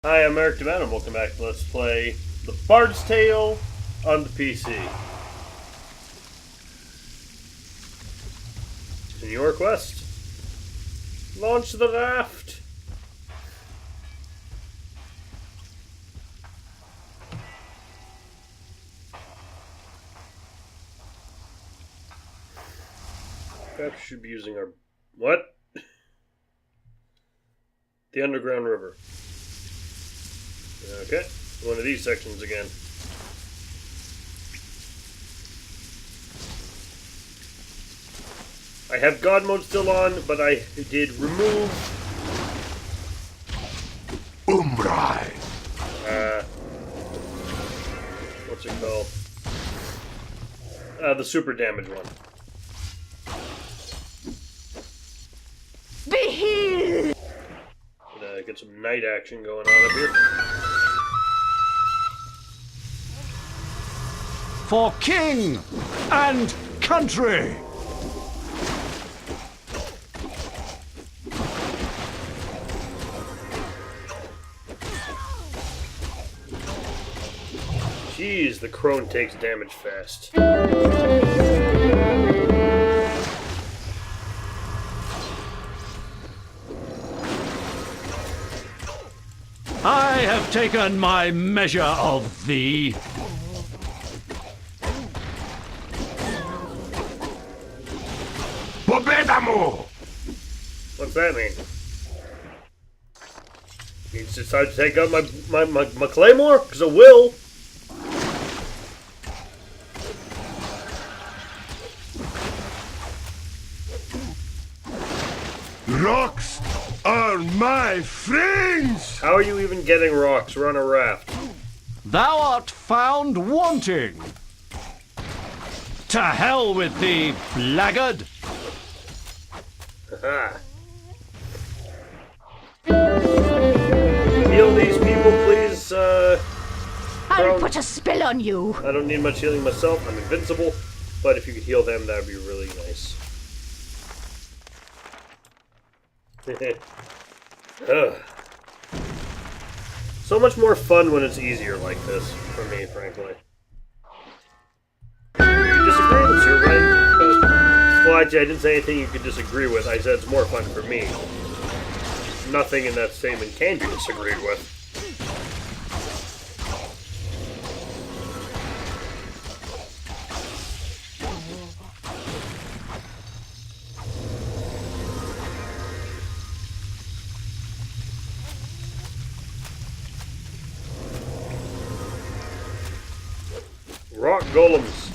Hi, I'm Eric DeMann, and welcome back to Let's Play The Bard's Tale on the PC. In your quest, launch the raft! Perhaps we should be using our... What? The underground river. Okay, one of these sections again. I have God mode still on, but I did remove... Umbrai. What's it called? The super damage one. Be healed! Get some night action going on up here. For king and country. Jeez, the crone takes damage fast. I have taken my measure of thee. Bobedamo! What's that mean? You decided to take out my claymore? Because it will. Rocks are my friends! How are you even getting rocks? We're on a raft. Thou art found wanting. To hell with thee, blackguard! Haha. Heal these people, please, I'll put a spell on you. I don't need much healing myself. I'm invincible. But if you could heal them, that would be really nice. Ugh. So much more fun when it's easier like this, for me, frankly. You can disagree, that's your right, but... Well, actually, I didn't say anything you could disagree with. I said it's more fun for me. Nothing in that statement can be disagreed with. Rock golems.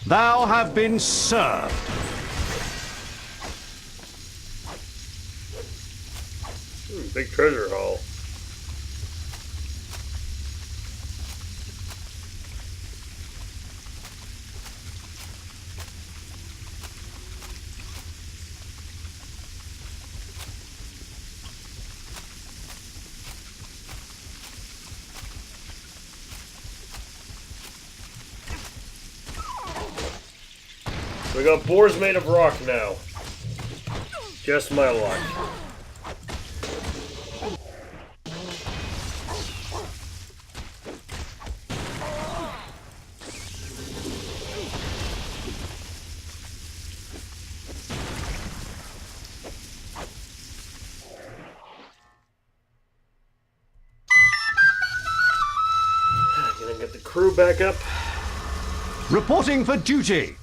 Thou have been served. Big treasure haul. We got boars made of rock now. Just my luck. Gonna get the crew back up. Reporting for duty.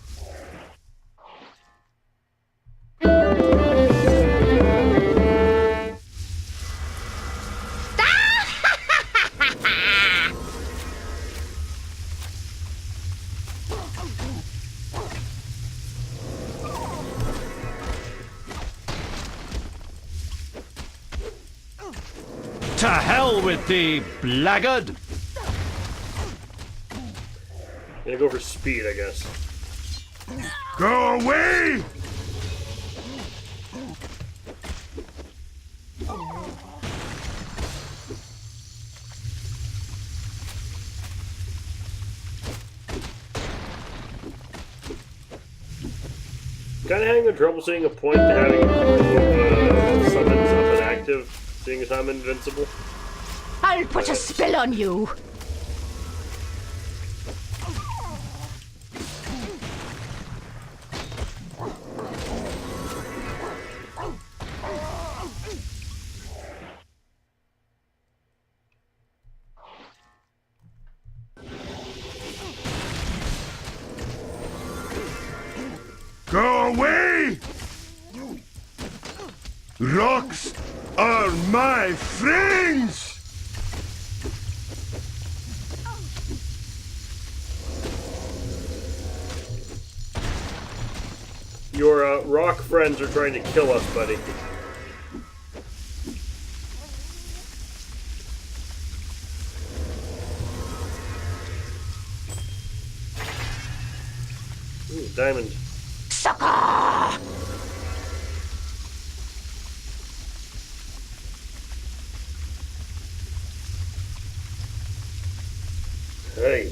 To hell with thee, blackguard! Gonna go for speed, I guess. Go away! Kind kind of having a trouble seeing a point to having summons up and active, seeing as I'm invincible. I'll put a spell on you. Go away! Rocks are my friends! Your rock friends are trying to kill us, buddy. Ooh, diamond. Sucker! Hey.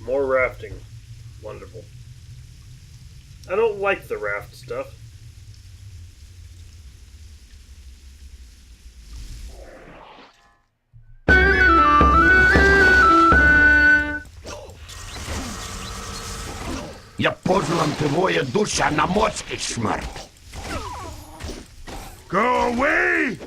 More rafting. Wonderful. I don't like the raft stuff. Я позвам твоя душа на морский смерть. Go away!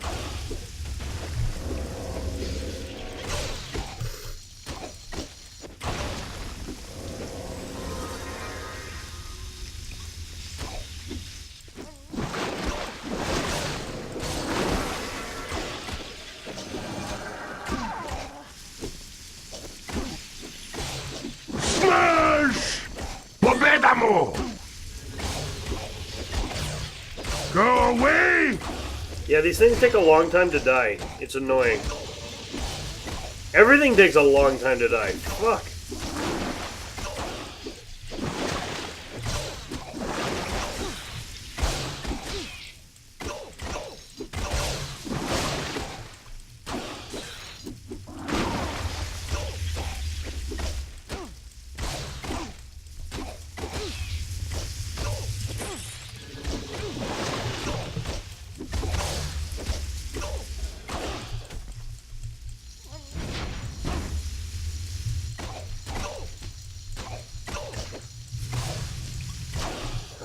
Smash! Победа му! Go away! Yeah, these things take a long time to die. It's annoying. Everything takes a long time to die. Fuck.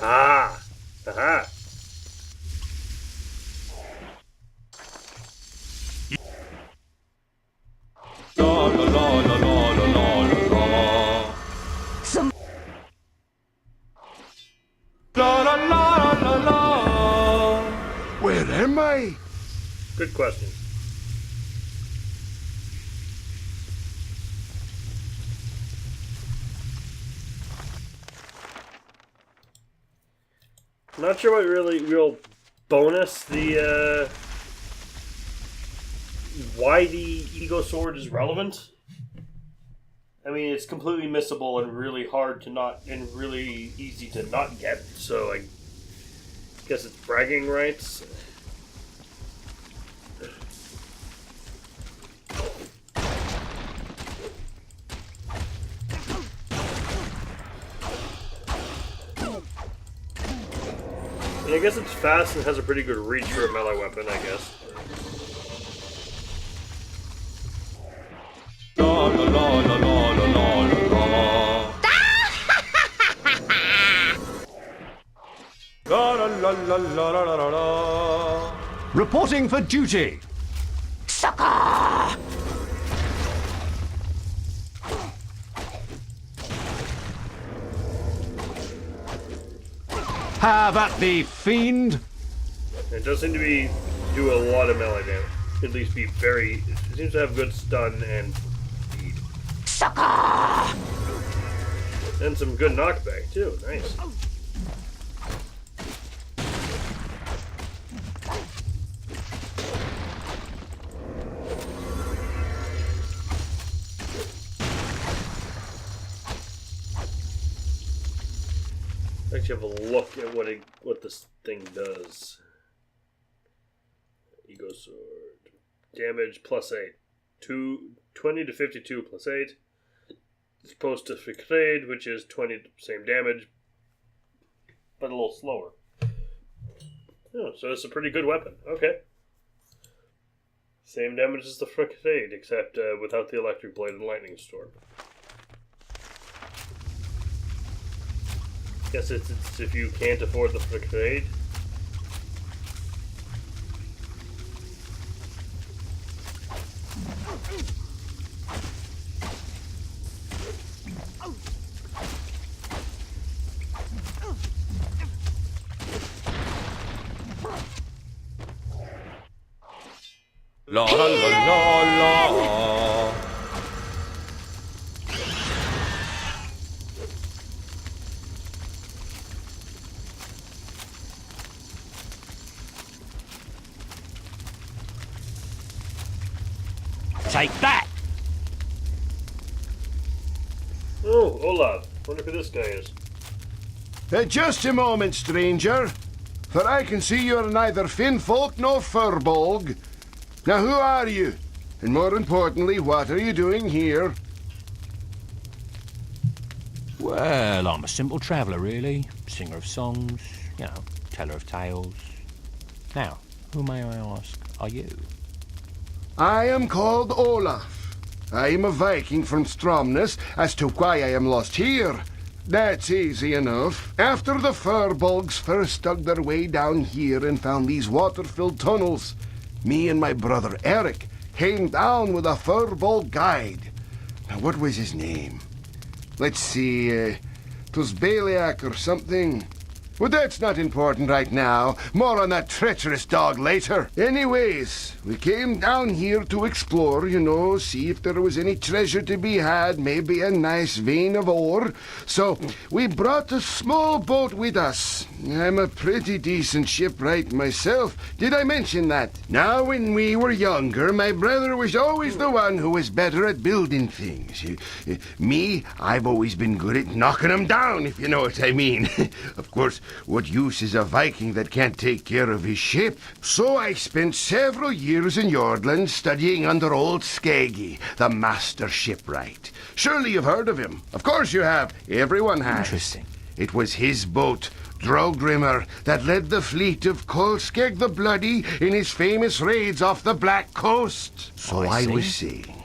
Ah! Aha! La la la la la la la la. Some La la la la la. Where am I? Good question. Not sure what real bonus the why the Ego Sword is relevant. I mean, it's completely missable and really hard to not, and really easy to not get. So I guess it's bragging rights. And I guess it's fast and has a pretty good reach for a melee weapon, I guess. La la la la la la la la. La la la la la la la la. Reporting for duty. sucker! Have at thee, fiend. It does seem to do a lot of melee damage. At least be very. It seems to have good stun and speed. Sucker! And some good knockback too. Nice. Let's have a look at what this thing does. sword. Damage plus 8. 20 to 52 plus 8. As opposed to Fricrade, which is 20 same damage, but a little slower. Oh, so it's a pretty good weapon. Okay. Same damage as the Fricrade, except without the Electric Blade and Lightning Storm. Guess it's if you can't afford the Fricrade. La la la la la. Take that! Oh, Olaf. Wonder who this guy is. Just a moment, stranger. For I can see you're neither Finfolk nor Furbolg. Now, who are you? And more importantly, what are you doing here? Well, I'm a simple traveller, really. Singer of songs, teller of tales. Now, who may I ask are you? I am called Olaf. I am a Viking from Stromness. As to why I am lost here, that's easy enough. After the Furbolgs first dug their way down here and found these water-filled tunnels, me and my brother Eric came down with a Furbolg guide. Now, what was his name? Let's see, 'twas Baliak or something. Well, that's not important right now. More on that treacherous dog later. Anyways, we came down here to explore, see if there was any treasure to be had, maybe a nice vein of ore. So we brought a small boat with us. I'm a pretty decent shipwright myself. Did I mention that? Now, when we were younger, my brother was always the one who was better at building things. Me, I've always been good at knocking them down, if you know what I mean. Of course, what use is a Viking that can't take care of his ship? So I spent several years in Jordland studying under old Skeggy, the master shipwright. Surely you've heard of him. Of course you have. Everyone has. Interesting. It was his boat, Drogrimmer, that led the fleet of Kolskeg the Bloody in his famous raids off the Black Coast. So I was saying,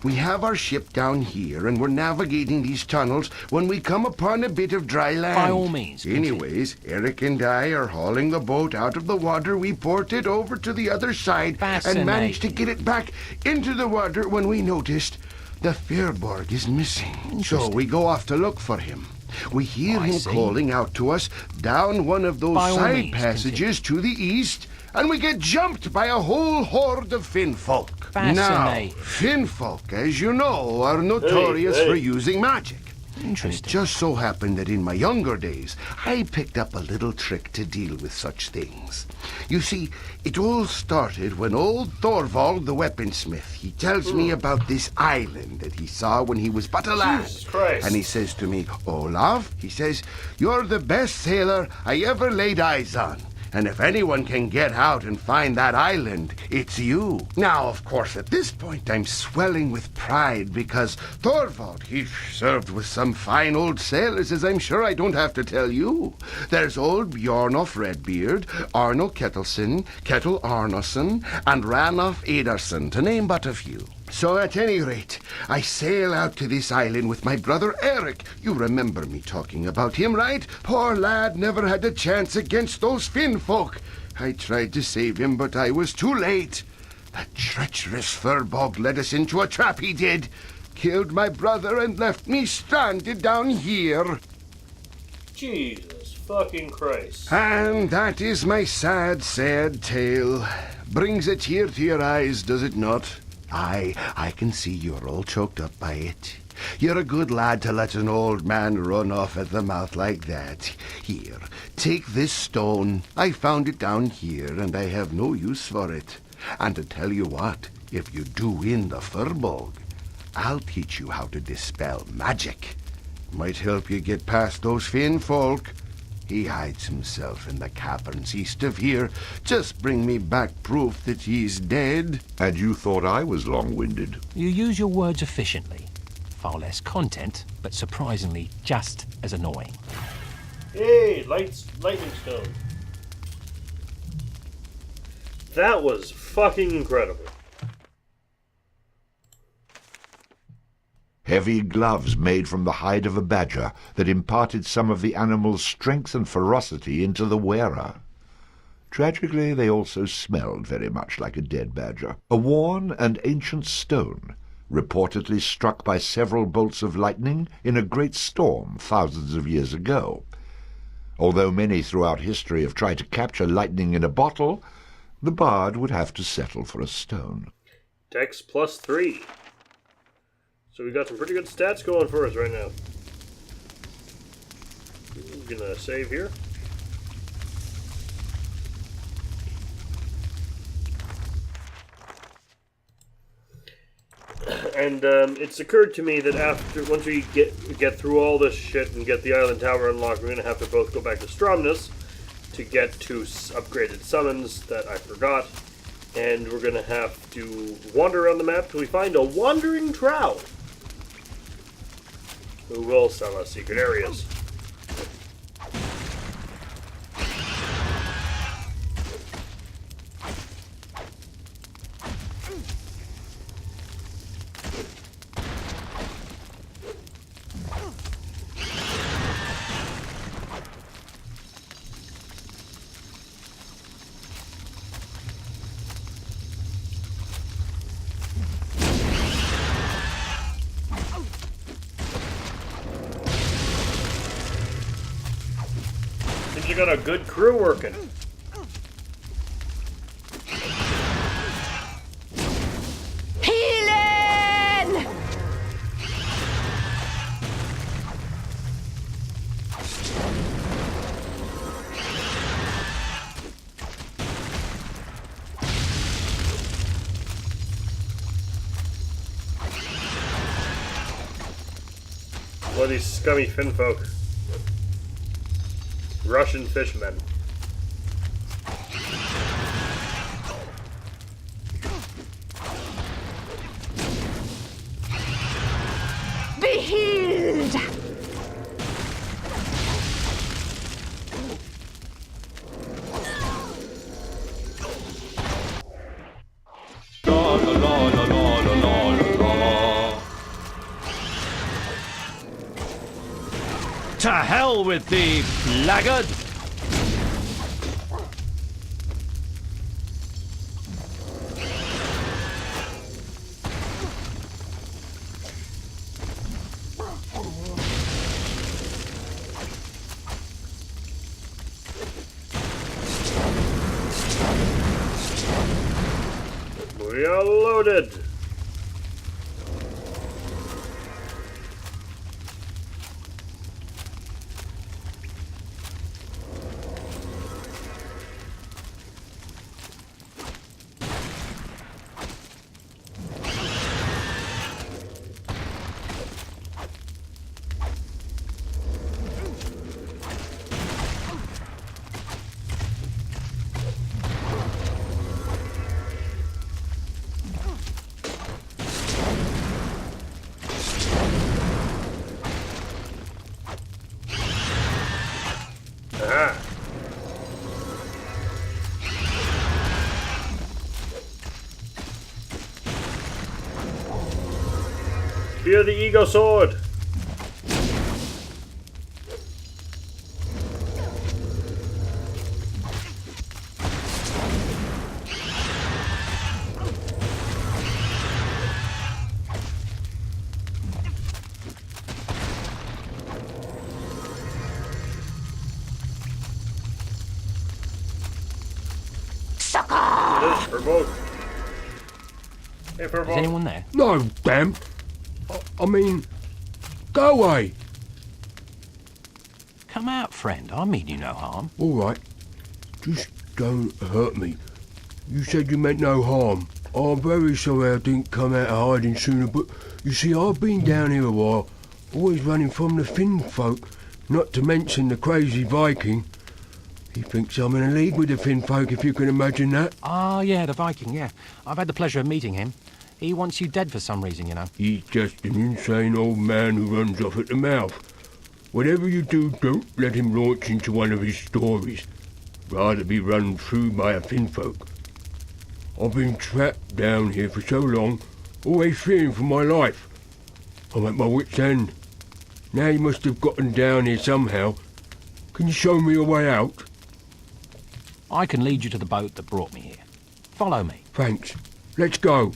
we have our ship down here, and we're navigating these tunnels when we come upon a bit of dry land. By all means. Anyways, Eric and I are hauling the boat out of the water. We port it over to the other side and managed to get it back into the water when we noticed the Fyrborg is missing. So we go off to look for him. We hear him calling out to us down one of those side passages to the east, and we get jumped by a whole horde of Finfolk. Now, Finfolk, as you know, are notorious for using magic. Interesting. It just so happened that in my younger days, I picked up a little trick to deal with such things. You see, it all started when old Thorvald, the weaponsmith, he tells me about this island that he saw when he was but a lad. Jesus Christ. And he says to me, Olaf, he says, you're the best sailor I ever laid eyes on. And if anyone can get out and find that island, it's you. Now, of course, at this point, I'm swelling with pride because Thorvald, he served with some fine old sailors, as I'm sure I don't have to tell you. There's old Bjornof Redbeard, Arno Kettleson, Kettle Arnoson, and Ranulf Ederson, to name but a few. So at any rate, I sail out to this island with my brother Eric. You remember me talking about him, right? Poor lad never had a chance against those Finfolk. I tried to save him, but I was too late. That treacherous Furbolg led us into a trap, he did. Killed my brother and left me stranded down here. Jesus fucking Christ. And that is my sad, sad tale. Brings a tear to your eyes, does it not? I can see you're all choked up by it. You're a good lad to let an old man run off at the mouth like that. Here, take this stone. I found it down here, and I have no use for it. And to tell you what, if you do win the Furbolg, I'll teach you how to dispel magic. Might help you get past those Finfolk. He hides himself in the caverns east of here. Just bring me back proof that he's dead. And you thought I was long-winded. You use your words efficiently. Far less content, but surprisingly just as annoying. Hey, lightning stone. That was fucking incredible. Heavy gloves made from the hide of a badger that imparted some of the animal's strength and ferocity into the wearer. Tragically, they also smelled very much like a dead badger. A worn and ancient stone, reportedly struck by several bolts of lightning in a great storm thousands of years ago. Although many throughout history have tried to capture lightning in a bottle, the bard would have to settle for a stone. Dex +3. So we got some pretty good stats going for us right now. I'm gonna save here. And it's occurred to me that once we get through all this shit and get the island tower unlocked, we're gonna have to both go back to Stromness to get to upgraded summons that I forgot, and we're gonna have to wander around the map till we find a wandering trow who will sell us secret areas. You got a good crew working. Healing! What are these scummy finfolk? Russian fishmen. Be healed! La la la la la la la la. To hell with thee, blackguard! We are loaded. Aha. Fear the ego sword. This for both. Hey, for Is both. anyone there? No, damn. I mean, go away. Come out, friend. I mean you no harm. All right. Just don't hurt me. You said you meant no harm. I'm very sorry I didn't come out of hiding sooner, but you see, I've been down here a while, always running from the Finn folk. Not to mention the crazy Viking. He thinks I'm in a league with the Finfolk, if you can imagine that. Ah, yeah, the Viking, yeah. I've had the pleasure of meeting him. He wants you dead for some reason, you know. He's just an insane old man who runs off at the mouth. Whatever you do, don't let him launch into one of his stories. Rather be run through by a Finfolk. I've been trapped down here for so long, always fearing for my life. I'm at my wit's end. Now you must have gotten down here somehow. Can you show me a way out? I can lead you to the boat that brought me here. Follow me. Thanks. Let's go.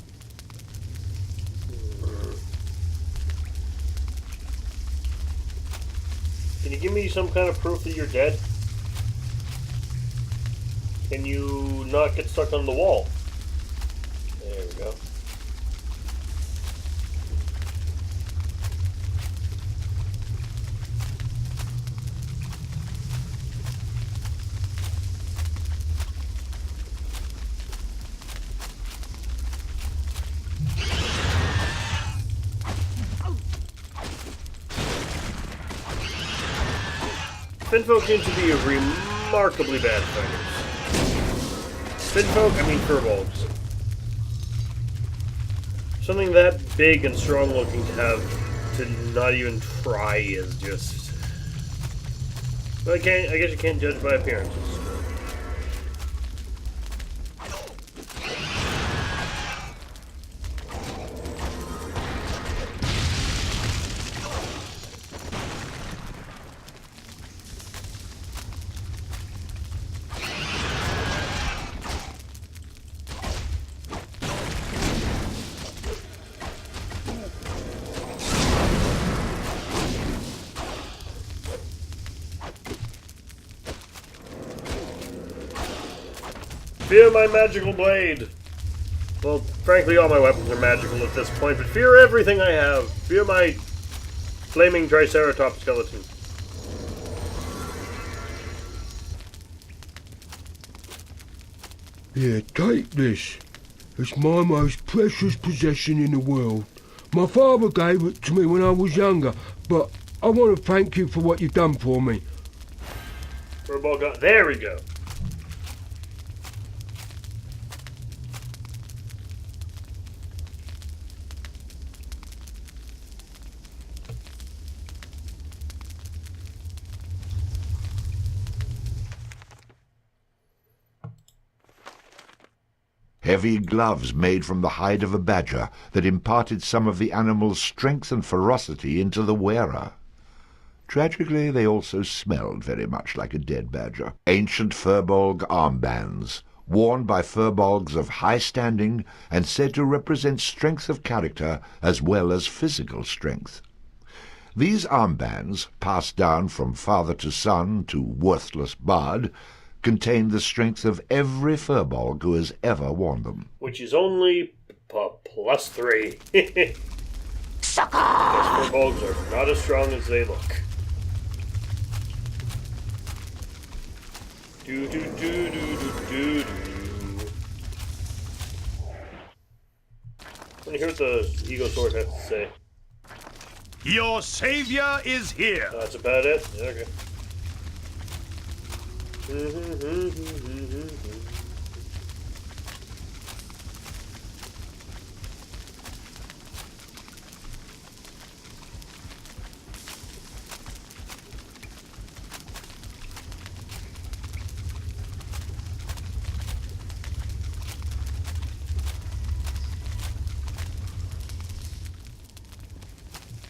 Can you give me some kind of proof that you're dead? Can you not get stuck on the wall? There we go. Finfolk seem to be remarkably bad fighters. Finfolk, I mean furbolgs. Something that big and strong looking to have to not even try is just... Well, I guess you can't judge by appearances. Fear my magical blade! Well, frankly, all my weapons are magical at this point, but fear everything I have! Fear my flaming Triceratops skeleton. Here, take this. It's my most precious possession in the world. My father gave it to me when I was younger, but I want to thank you for what you've done for me. Furball gun. There we go. Heavy gloves made from the hide of a badger that imparted some of the animal's strength and ferocity into the wearer. Tragically, they also smelled very much like a dead badger. Ancient furbolg armbands, worn by furbolgs of high standing and said to represent strength of character as well as physical strength. These armbands, passed down from father to son to worthless bard, contain the strength of every furbolg who has ever worn them. Which is only +3. Sucker! Those furbolgs are not as strong as they look. Do do do do do do do. Let me hear what the Ego Sword has to say. Your savior is here. That's about it? Okay.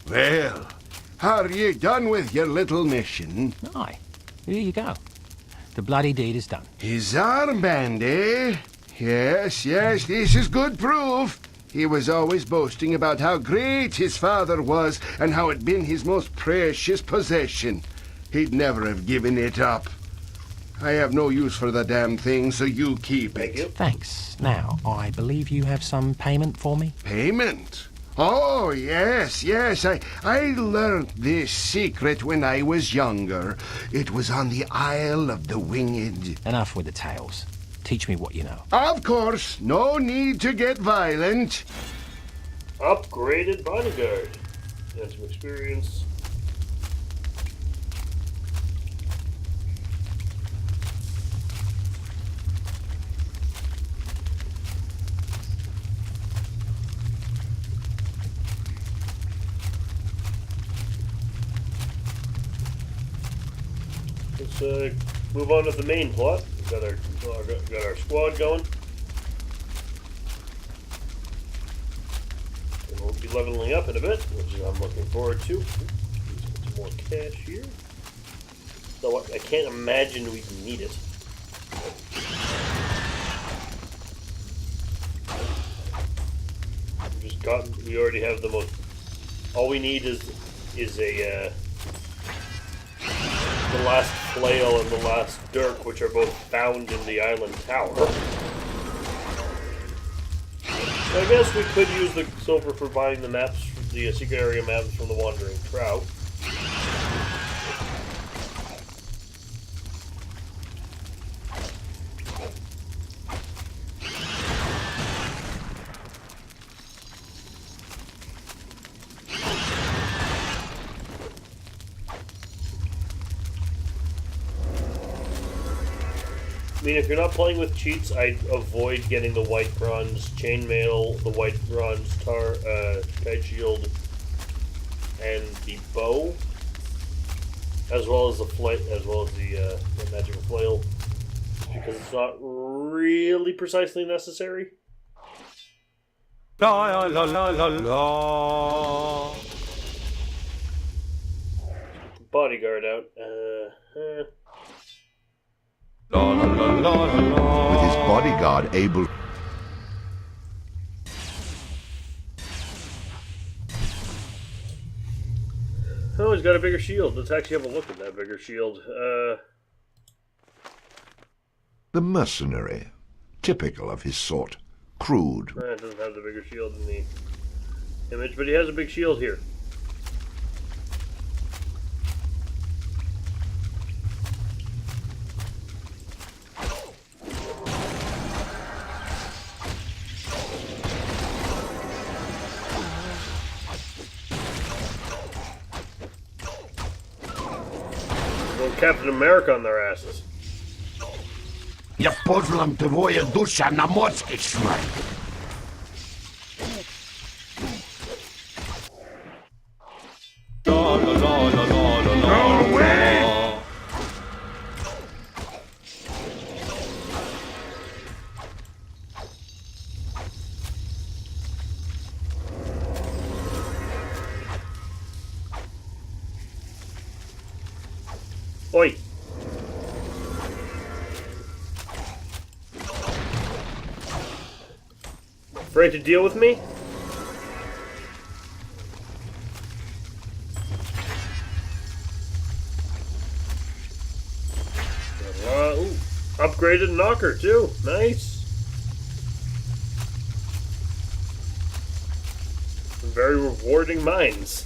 Well, are ye done with your little mission? Aye. Here you go. The bloody deed is done. His armband, eh? Yes, yes, this is good proof. He was always boasting about how great his father was and how it'd been his most precious possession. He'd never have given it up. I have no use for the damn thing, so you keep it. Thank you. Thanks. Now, I believe you have some payment for me? Payment? Oh, yes, yes. I learned this secret when I was younger. It was on the Isle of the Winged. Enough with the tales. Teach me what you know. Of course, no need to get violent. Upgraded bodyguard. And some experience. let's move on to the main plot. We've got our squad going. And we'll be leveling up in a bit, which I'm looking forward to. Some more cash here. Though I can't imagine we need it. We already have the most. All we need is a the last flail and the last dirk, which are both found in the island tower. So I guess we could use the silver for buying the maps, the secret area maps from the Wandering Trout. I mean, if you're not playing with cheats, I'd avoid getting the white bronze chainmail, the white bronze kite shield, and the bow, as well as the the magical flail, because it's not really precisely necessary. La la la la la. Bodyguard out. La la la la la. With his bodyguard able... Oh, he's got a bigger shield. Let's actually have a look at that bigger shield. The mercenary, typical of his sort, crude. It doesn't have the bigger shield in the image, but he has a big shield here. Captain America on their asses. Я позволам твоя душа на морский шмат. La la la la la la la. No way! Oi! Afraid to deal with me? Ooh, upgraded knocker too. Nice. Very rewarding mines.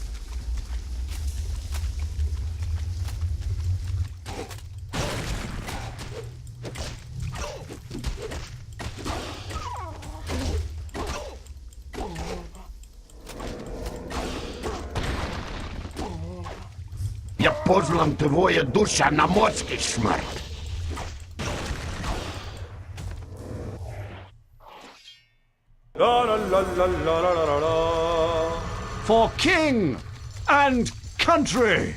Я позволам твоя душа на морский шмат. La la la la la la la la. For king and country.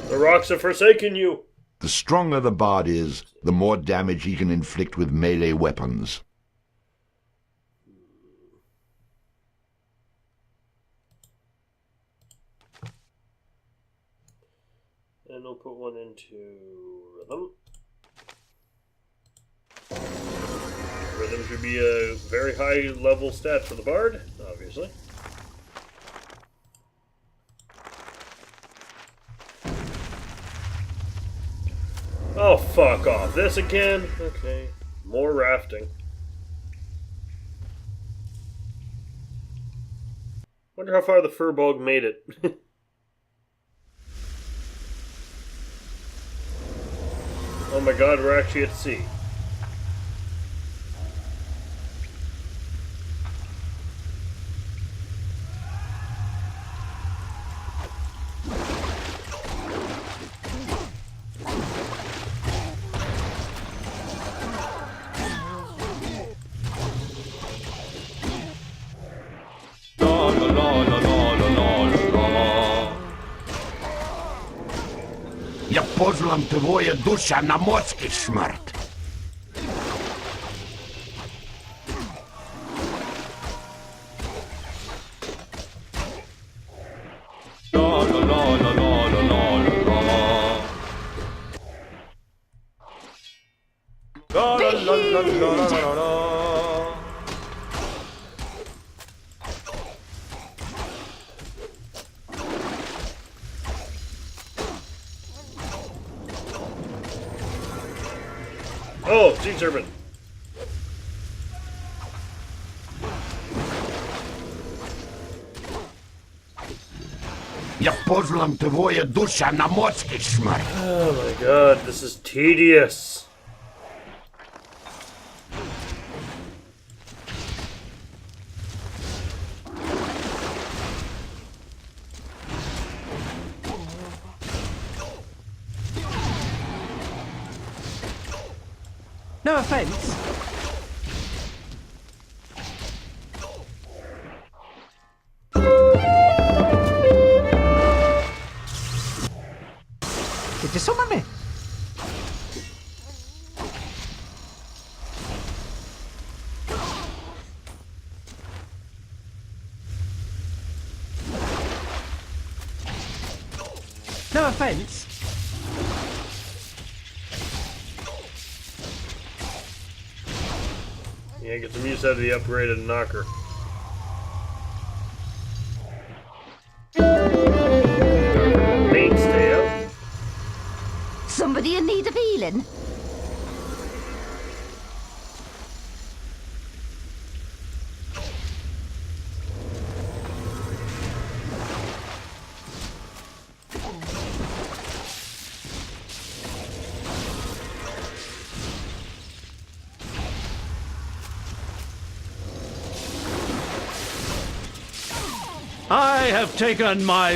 The rocks have forsaken you. The stronger the bard is, the more damage he can inflict with melee weapons. And we'll put one into rhythm. Rhythm should be a very high level stat for the bard, obviously. Oh, fuck off. This again? Okay. More rafting. Wonder how far the furbog made it. Oh my god, we're actually at sea. Я позлам твоя душа на морский смерть. Oh, sea serpent. Я позлам твоя душа на морский смерть. Oh my god, this is tedious. No offence. Insomma. No offence. Yeah, get some use out of the upgraded knocker. Mainstay out. Somebody in need of healing? I have taken my...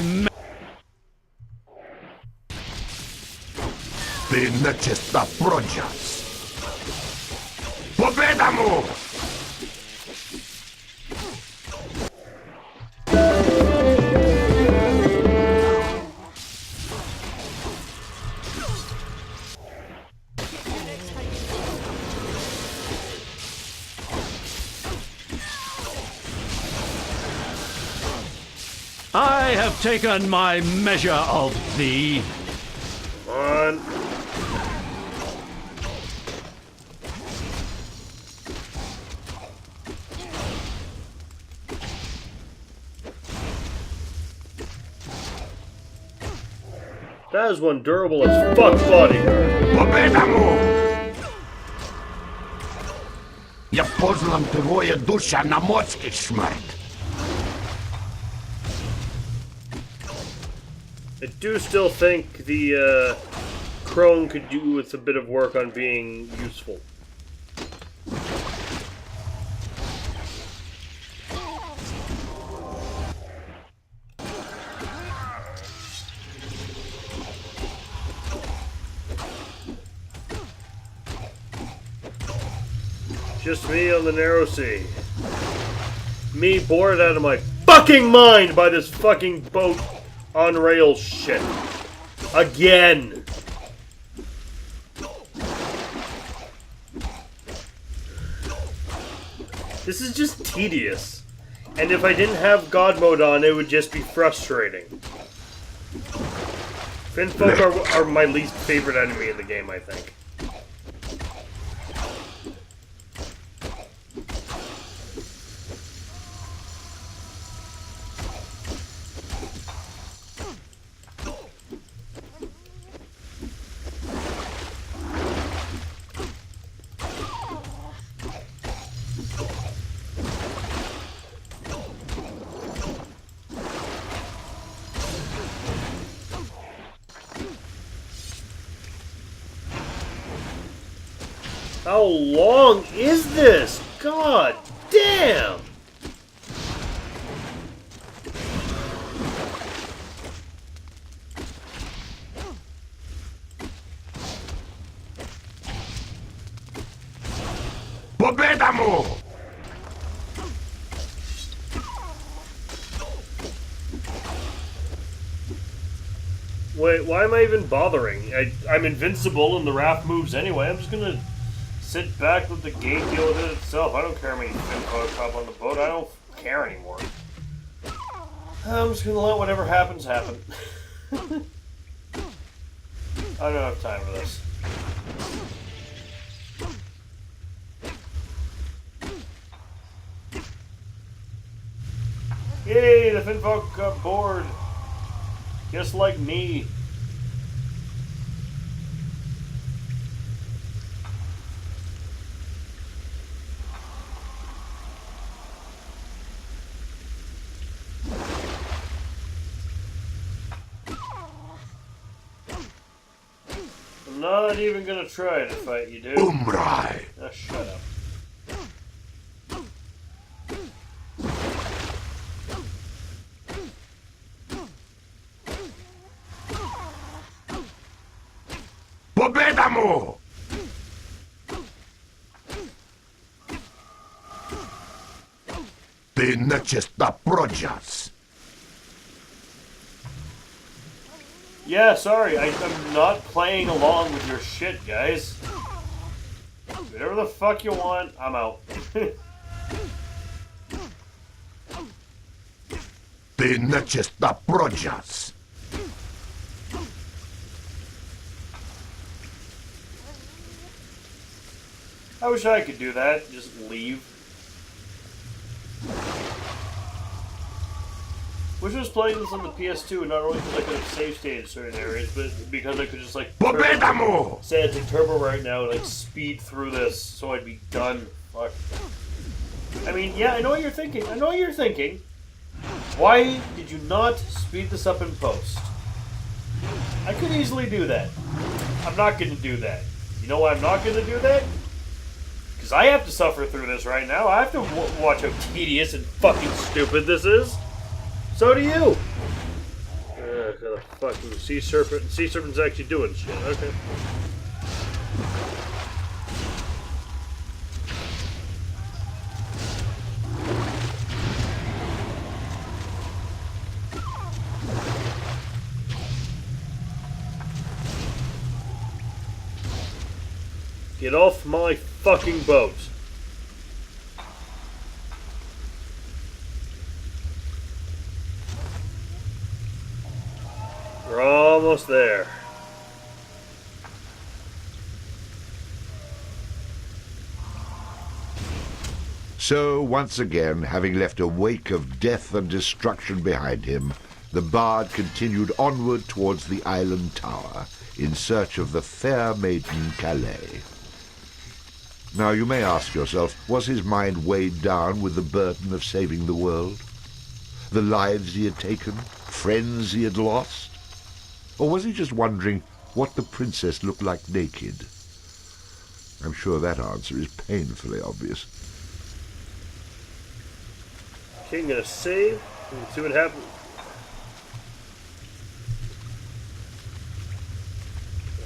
Ты начисто прочас. Победа му! I have taken my measure of thee. Come on. That is one durable as fuck bodyguard. Победа му! Я позлам твоя душа на морский смерть. I do still think the crone could do with a bit of work on being useful. Just me on the narrow sea. Me bored out of my fucking mind by this fucking boat on rails shit. Again. This is just tedious. And if I didn't have God mode on, it would just be frustrating. Finfolk are my least favorite enemy in the game, I think. How long is this? God damn! Pobedamo! Wait, why am I even bothering? I'm invincible and the raft moves anyway. I'm just gonna sit back, let the game deal with it itself. I don't care how many finfolk hop on the boat. I don't care anymore. I'm just gonna let whatever happens happen. I don't have time for this. Yay, the finfolk got bored. Just like me. I'm not even gonna try to fight you, dude. Umrai! Oh, shut up. Pobedamo! Ty nečestná projas. Yeah, sorry, I'm not playing along with your shit, guys. Whatever the fuck you want, I'm out. Ty nečestná projas. I wish I could do that. Just leave. Wish I was playing this on the PS2, not only because I could have save stayed in certain areas, but because I could just like Pobedamo! say it's a turbo right now, like speed through this, so I'd be done. Fuck. I mean, yeah, I know what you're thinking. I know what you're thinking. Why did you not speed this up in post? I could easily do that. I'm not going to do that. You know why I'm not going to do that? Because I have to suffer through this right now. I have to watch how tedious and fucking stupid this is. So do you. The fucking sea serpent. Sea serpent's actually doing shit. Okay. Get off my fucking boat. We're almost there. So, once again, having left a wake of death and destruction behind him, the bard continued onward towards the island tower in search of the fair maiden Calais. Now, you may ask yourself, was his mind weighed down with the burden of saving the world? The lives he had taken? Friends he had lost? Or was he just wondering what the princess looked like naked? I'm sure that answer is painfully obvious. Okay, I'm gonna save and see what happens.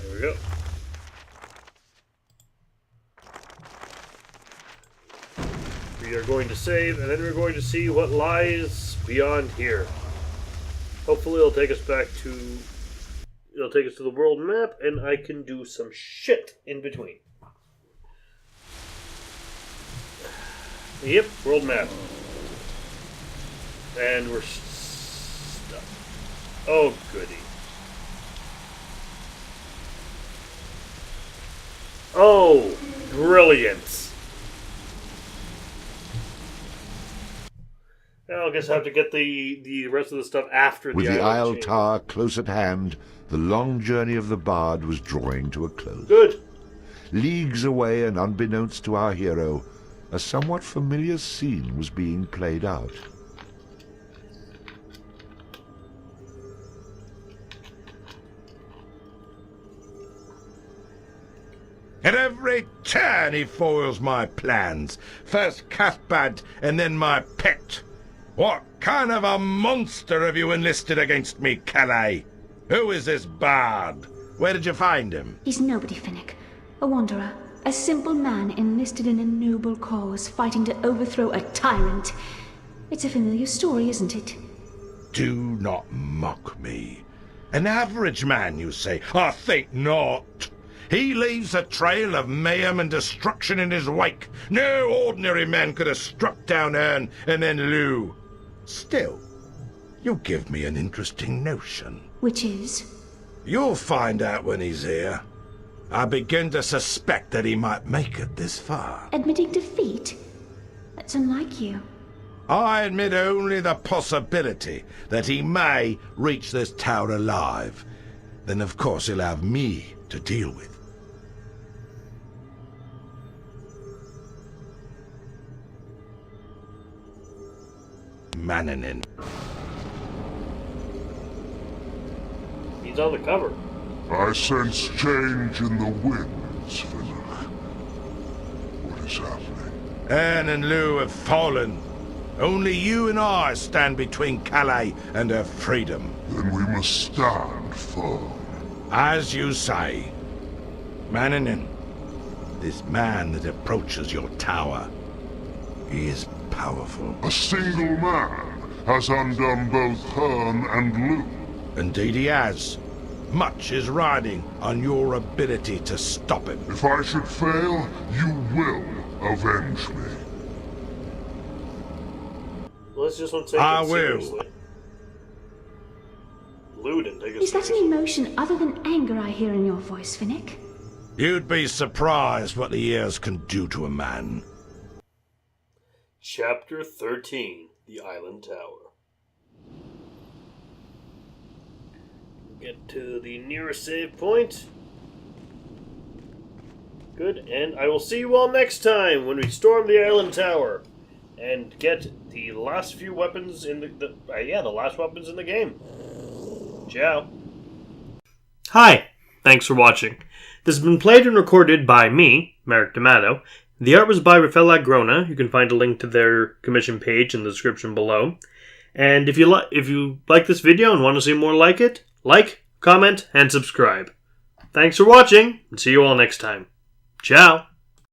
There we go. We are going to save, and then we're going to see what lies beyond here. Hopefully it'll take us back to... It'll take us to the world map, and I can do some shit in between. Yep, world map. And we're stuck. Oh, goody. Oh, brilliant. Well, I guess I have to get the rest of the stuff after With the the island Isle change. Tower close at hand, the long journey of the bard was drawing to a close. Good. Leagues away and unbeknownst to our hero, a somewhat familiar scene was being played out. And every turn he foils my plans. First Cathbad and then my pet. What kind of a monster have you enlisted against me, Calais? Who is this bard? Where did you find him? He's nobody, Finnick. A wanderer. A simple man enlisted in a noble cause, fighting to overthrow a tyrant. It's a familiar story, isn't it? Do not mock me. An average man, you say? I think not. He leaves a trail of mayhem and destruction in his wake. No ordinary man could have struck down Ern and then Lou. Still, you give me an interesting notion. Which is? You'll find out when he's here. I begin to suspect that he might make it this far. Admitting defeat? That's unlike you. I admit only the possibility that he may reach this tower alive. Then, of course, he'll have me to deal with. Mannanin. He's on the cover. I sense change in the winds, Finnick. What is happening? Ern and Lou have fallen. Only you and I stand between Calais and her freedom. Then we must stand firm. As you say. Mannanin, this man that approaches your tower, he is powerful. A single man has undone both Hearn and Lou. Indeed he has. Much is riding on your ability to stop him. If I should fail, you will avenge me. Let's just take I it will. seriously. Lou didn't take it Is that seriously. an emotion other than anger I hear in your voice, Finnick? You'd be surprised what the years can do to a man. Chapter 13, The Island Tower. Get to the nearest save point. Good, and I will see you all next time when we storm the Island Tower and get the last few weapons in the last weapons in the game. Ciao. Hi, thanks for watching. This has been played and recorded by me, Merrick D'Amato. The art was by Rafael Agrona. You can find a link to their commission page in the description below. And if you like this video and want to see more like it, like, comment, and subscribe. Thanks for watching, and see you all next time. Ciao!